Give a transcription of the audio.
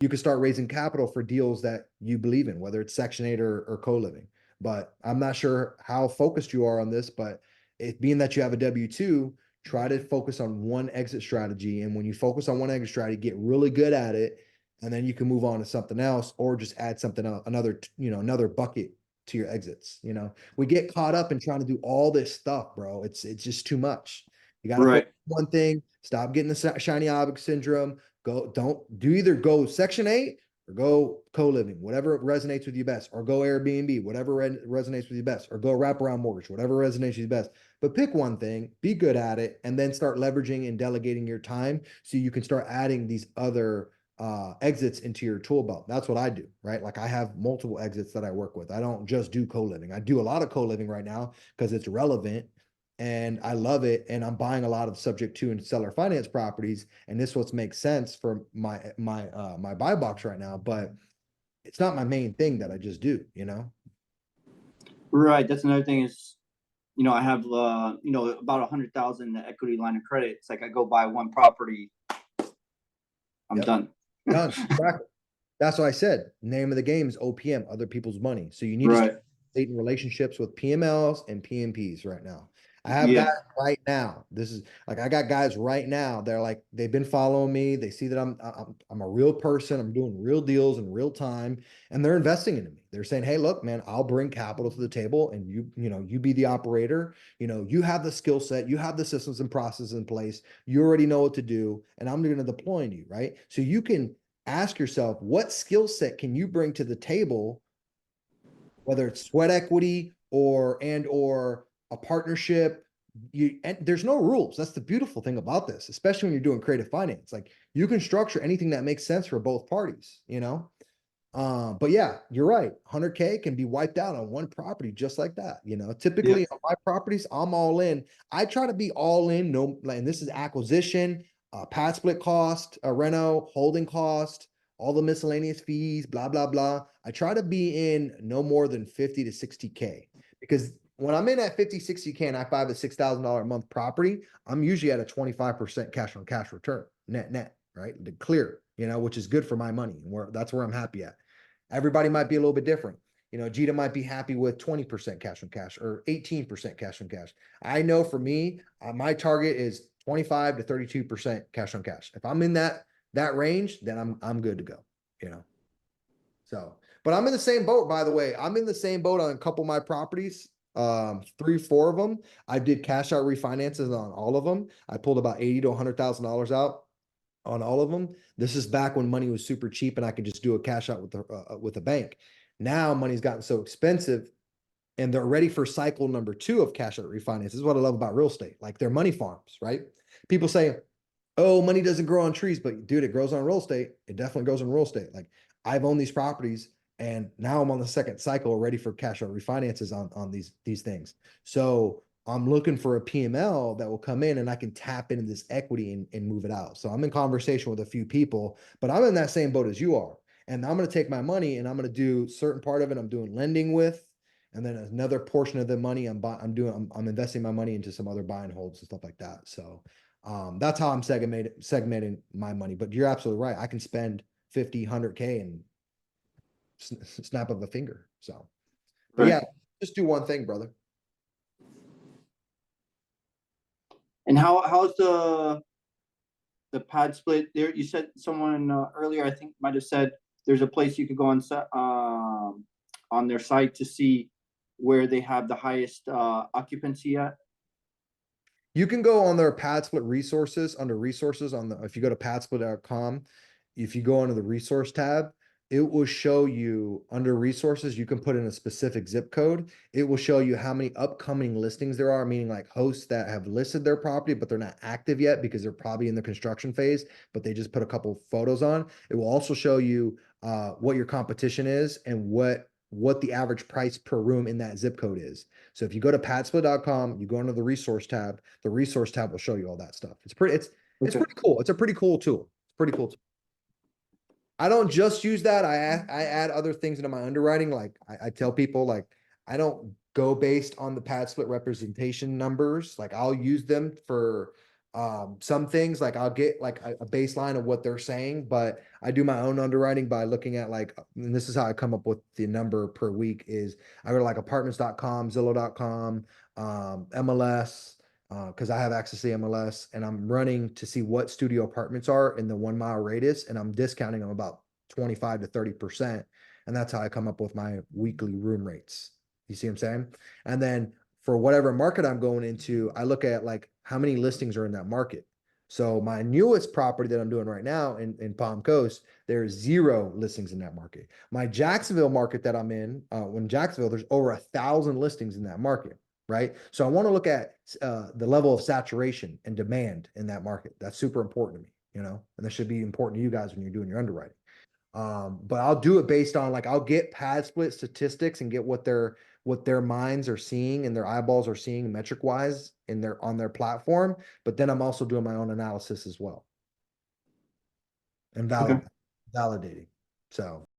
you can start raising capital for deals that you believe in, whether it's Section 8 or co-living. But I'm not sure how focused you are on this, but it being that you have a W-2, try to focus on one exit strategy. And when you focus on one exit strategy, get really good at it, and then you can move on to something else, or just add something else, another bucket to your exits. We get caught up in trying to do all this stuff, bro. It's just too much. You got to focus Right. on one thing, stop getting the shiny object syndrome. Either go Section 8 or go co-living, whatever resonates with you best, or go Airbnb, whatever resonates with you best, or go wraparound mortgage, whatever resonates with you best. But pick one thing, be good at it, and then start leveraging and delegating your time so you can start adding these other exits into your tool belt. That's what I do, right? Like I have multiple exits that I work with. I don't just do co-living. I do a lot of co-living right now because it's relevant and I love it. And I'm buying a lot of subject to and seller finance properties. And this what makes sense for my buy box right now. But it's not my main thing that I just do. Right. That's another thing is, I have, about 100,000 equity line of credit. It's like I go buy one property, I'm Yep. done. Done. Exactly. That's what I said. Name of the game is OPM, other people's money. So you need to Right. start creating relationships with PMLs and PMPs right now. I have guys Yeah. right now. This is like I got guys right now. They're like they've been following me. They see that I'm a real person. I'm doing real deals in real time, and they're investing into me. They're saying, "Hey, look, man, I'll bring capital to the table, and you be the operator. You have the skill set, you have the systems and processes in place. You already know what to do, and I'm going to deploy you, right? So you can." Ask yourself, what skill set can you bring to the table, whether it's sweat equity or a partnership. And there's no rules. That's the beautiful thing about this, especially when you're doing creative finance. Like you can structure anything that makes sense for both parties. But yeah, you're right. 100K can be wiped out on one property just like that. Yeah. Typically on my properties, I'm all in. I try to be all in. No, and this is acquisition, pad split cost, reno, holding cost, all the miscellaneous fees, blah, blah, blah. I try to be in no more than 50 to 60K because when I'm in at 50, 60K and I buy the $6,000 a month property, I'm usually at a 25% cash on cash return, net, right? The clear, which is good for my money. And that's where I'm happy at. Everybody might be a little bit different. Gita might be happy with 20% cash on cash or 18% cash on cash. I know for me, my target is 25 to 32% cash on cash. If I'm in that range, then I'm good to go. So, but I'm in the same boat, by the way. I'm in the same boat on a couple of my properties. 3, 4 of them. I did cash out refinances on all of them. I pulled about 80 to $100,000 out on all of them. This is back when money was super cheap and I could just do a cash out with a bank. Now money's gotten so expensive and they're ready for cycle number 2 of cash out refinance. This is what I love about real estate. Like they're money farms, right? People say, oh, money doesn't grow on trees, but dude, it grows on real estate. It definitely grows on real estate. Like I've owned these properties and now I'm on the second cycle ready for cash out refinances on these things. So I'm looking for a PML that will come in and I can tap into this equity and move it out. So I'm in conversation with a few people, but I'm in that same boat as you are. And I'm going to take my money and I'm going to do certain part of it I'm doing lending with. And then another portion of the money I'm investing my money into some other buy and holds and stuff like that. So that's how I'm segmenting my money. But you're absolutely right. I can spend 50, 100K and snap of a finger. So, but Right. yeah, just do one thing, brother. And how's the pad split there? You said someone earlier, I think might have said there's a place you could go on their site to see where they have the highest occupancy at. You can go on their pad split resources under resources if you go to padsplit.com, if you go under the resource tab, it will show you under resources, you can put in a specific zip code. It will show you how many upcoming listings there are, meaning like hosts that have listed their property, but they're not active yet because they're probably in the construction phase, but they just put a couple photos on. It will also show you what your competition is and what the average price per room in that zip code is. So if you go to padsplit.com, you go under the resource tab will show you all that stuff. It's pretty cool. It's a pretty cool tool. It's pretty cool tool. I don't just use that. I add other things into my underwriting. Like I tell people, like I don't go based on the pad split representation numbers. Like I'll use them for Some things like I'll get like a baseline of what they're saying, but I do my own underwriting by looking at like, and this is how I come up with the number per week is I go to like apartments.com, Zillow.com, MLS, because I have access to the MLS and I'm running to see what studio apartments are in the 1 mile radius and I'm discounting them about 25 to 30%. And that's how I come up with my weekly room rates. You see what I'm saying? And then for whatever market I'm going into, I look at like how many listings are in that market. So my newest property that I'm doing right now in Palm Coast, there's 0 listings in that market. My Jacksonville market that I'm in Jacksonville, there's over 1,000 listings in that market, right? So I want to look at the level of saturation and demand in that market. That's super important to me, and that should be important to you guys when you're doing your underwriting. But I'll do it based on like I'll get pad split statistics and get what their minds are seeing and their eyeballs are seeing metric wise on their platform. But then I'm also doing my own analysis as well and Okay. validating. So